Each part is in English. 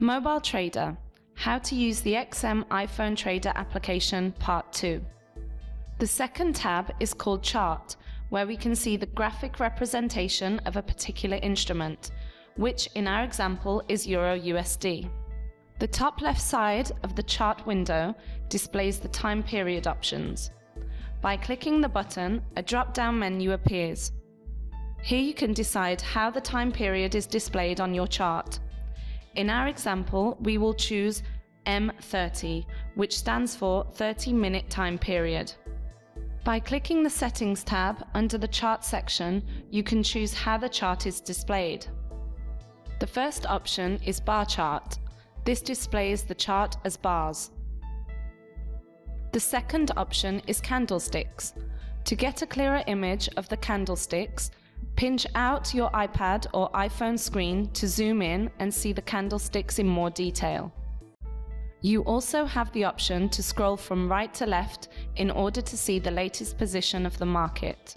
Mobile Trader, how to use the XM iPhone Trader application Part 2. The second tab is called Chart, where we can see the graphic representation of a particular instrument, which in our example is Euro-USD. The top left side of the chart window displays the time period options. By clicking the button, a drop-down menu appears. Here you can decide how the time period is displayed on your chart. In our example, we will choose M30, which stands for 30-minute time period. By clicking the Settings tab under the Chart section, you can choose how the chart is displayed. The first option is Bar Chart. This displays the chart as bars. The second option is Candlesticks. To get a clearer image of the candlesticks, pinch out your iPad or iPhone screen to zoom in and see the candlesticks in more detail. You also have the option to scroll from right to left in order to see the latest position of the market.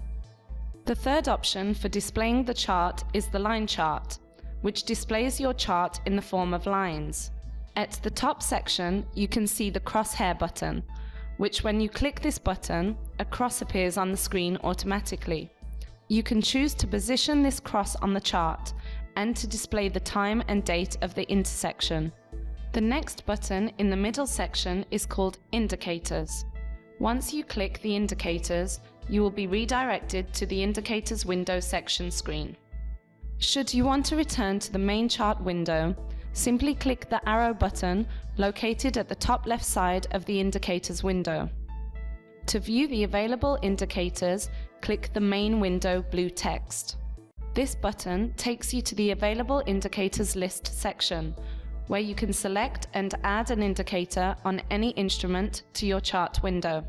The third option for displaying the chart is the line chart, which displays your chart in the form of lines. At the top section, you can see the crosshair button, which when you click this button, a cross appears on the screen automatically. You can choose to position this cross on the chart and to display the time and date of the intersection. The next button in the middle section is called Indicators. Once you click the indicators, you will be redirected to the Indicators window section screen. Should you want to return to the main chart window, simply click the arrow button located at the top left side of the Indicators window. To view the available indicators, click the main window blue text. This button takes you to the Available Indicators List section, where you can select and add an indicator on any instrument to your chart window.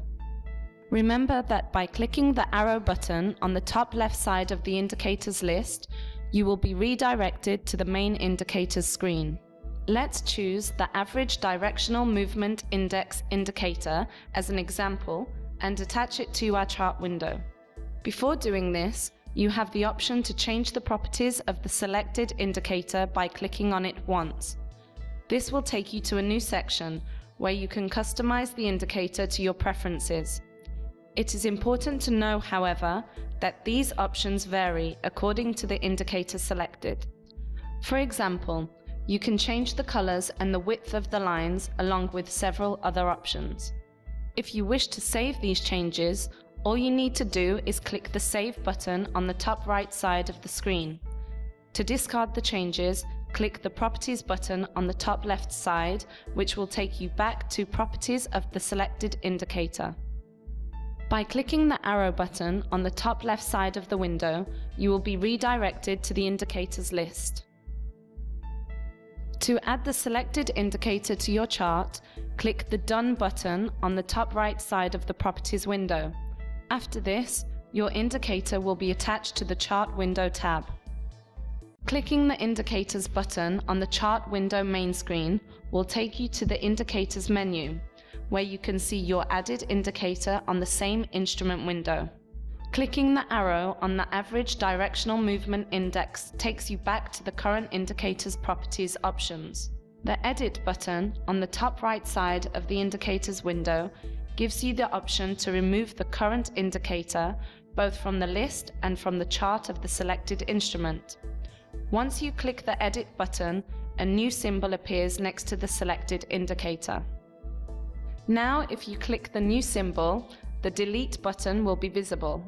Remember that by clicking the arrow button on the top left side of the indicators list, you will be redirected to the main indicators screen. Let's choose the Average Directional Movement Index indicator as an example and attach it to our chart window. Before doing this, you have the option to change the properties of the selected indicator by clicking on it once. This will take you to a new section where you can customize the indicator to your preferences. It is important to know, however, that these options vary according to the indicator selected. For example, you can change the colors and the width of the lines along with several other options. If you wish to save these changes, all you need to do is click the Save button on the top right side of the screen. To discard the changes, click the Properties button on the top left side, which will take you back to Properties of the selected indicator. By clicking the arrow button on the top left side of the window, you will be redirected to the indicators list. To add the selected indicator to your chart, click the Done button on the top right side of the Properties window. After this, your indicator will be attached to the Chart Window tab. Clicking the Indicators button on the Chart Window main screen will take you to the Indicators menu, where you can see your added indicator on the same instrument window. Clicking the arrow on the Average Directional Movement Index takes you back to the current indicator's properties options. The Edit button on the top right side of the Indicators window gives you the option to remove the current indicator both from the list and from the chart of the selected instrument. Once you click the Edit button, a new symbol appears next to the selected indicator. Now, if you click the new symbol, the Delete button will be visible.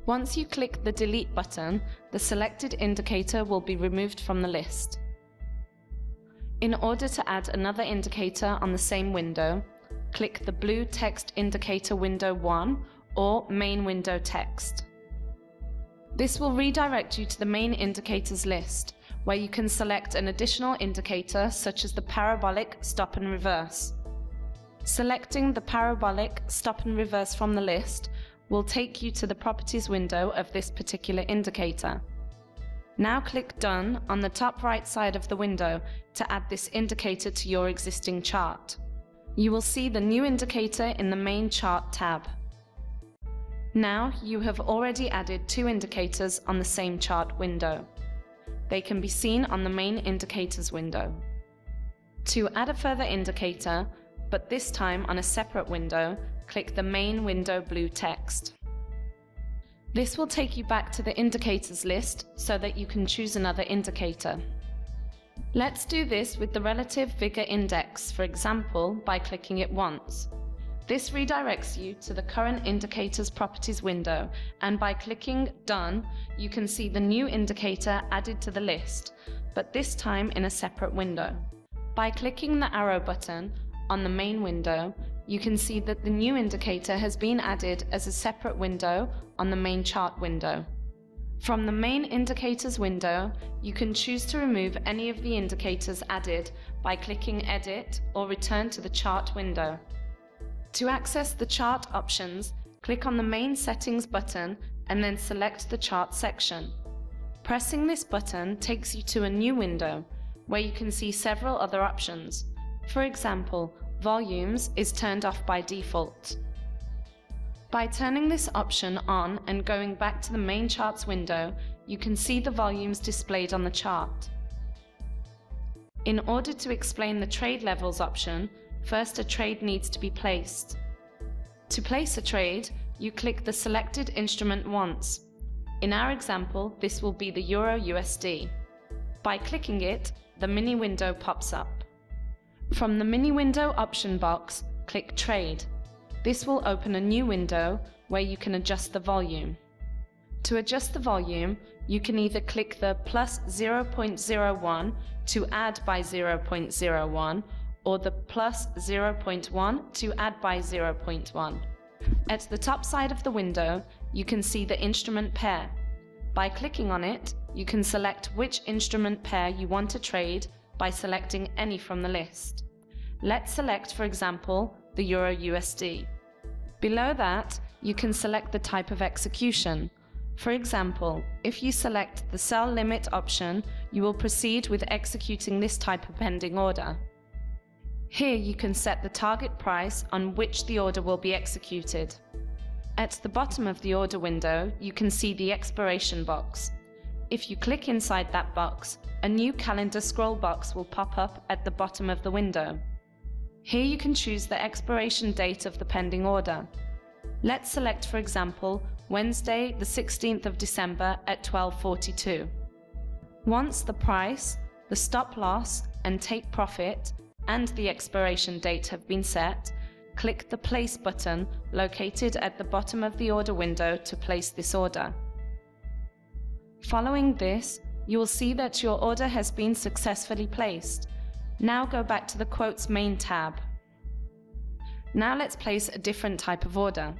Once you click the Delete button, the selected indicator will be removed from the list. In order to add another indicator on the same window, click the blue text indicator window 1 or main window text. This will redirect you to the main indicators list, where you can select an additional indicator such as the parabolic stop and reverse. Selecting the parabolic stop and reverse from the list will take you to the properties window of this particular indicator. Now click Done on the top right side of the window to add this indicator to your existing chart. You will see the new indicator in the Main Chart tab. Now you have already added two indicators on the same chart window. they can be seen on the main indicators window. To add a further indicator, but this time on a separate window, click the main window blue text. This will take you back to the indicators list so that you can choose another indicator. Let's do this with the relative vigor index, for example, by clicking it once. This redirects you to the current indicator's properties window, and by clicking Done, you can see the new indicator added to the list, but this time in a separate window. By clicking the arrow button on the main window, you can see that the new indicator has been added as a separate window on the main chart window. From the main indicators window, you can choose to remove any of the indicators added by clicking Edit or Return to the chart window. To access the chart options, click on the main settings button and then select the chart section. Pressing this button takes you to a new window where you can see several other options. For example, volumes is turned off by default. By turning this option on and going back to the main charts window, you can see the volumes displayed on the chart. In order to explain the trade levels option, first a trade needs to be placed. To place a trade, you click the selected instrument once. In our example, this will be the Euro USD. By clicking it, the mini window pops up. From the mini window option box, click Trade. This will open a new window where you can adjust the volume. To adjust the volume, you can either click the plus 0.01 to add by 0.01 or the plus 0.1 to add by 0.1. At the top side of the window, you can see the instrument pair. By clicking on it, you can select which instrument pair you want to trade by selecting any from the list. Let's select, for example, the Euro USD. Below that, you can select the type of execution. For example, if you select the sell limit option, you will proceed with executing this type of pending order. Here you can set the target price on which the order will be executed. At the bottom of the order window, you can see the expiration box. If you click inside that box, a new calendar scroll box will pop up at the bottom of the window. Here you can choose the expiration date of the pending order. Let's select, for example, Wednesday the 16th of December at 12:42. Once the price, the stop loss and take profit and the expiration date have been set, click the Place button located at the bottom of the order window to place this order. Following this, you will see that your order has been successfully placed. Now go back to the Quotes main tab. Now let's place a different type of order.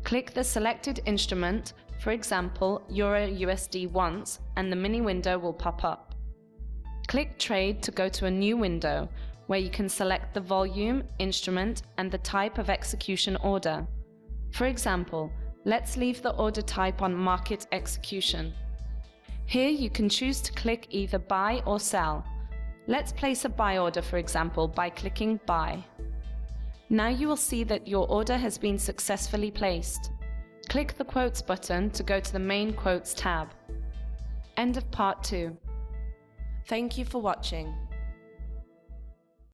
Click the selected instrument, for example, Euro USD once, and the mini window will pop up. Click Trade to go to a new window where you can select the volume, instrument, and the type of execution order. For example, let's leave the order type on Market Execution. Here you can choose to click either Buy or Sell. Let's place a buy order, for example, by clicking Buy. Now you will see that your order has been successfully placed. Click the Quotes button to go to the main Quotes tab. End of part 2. Thank you for watching.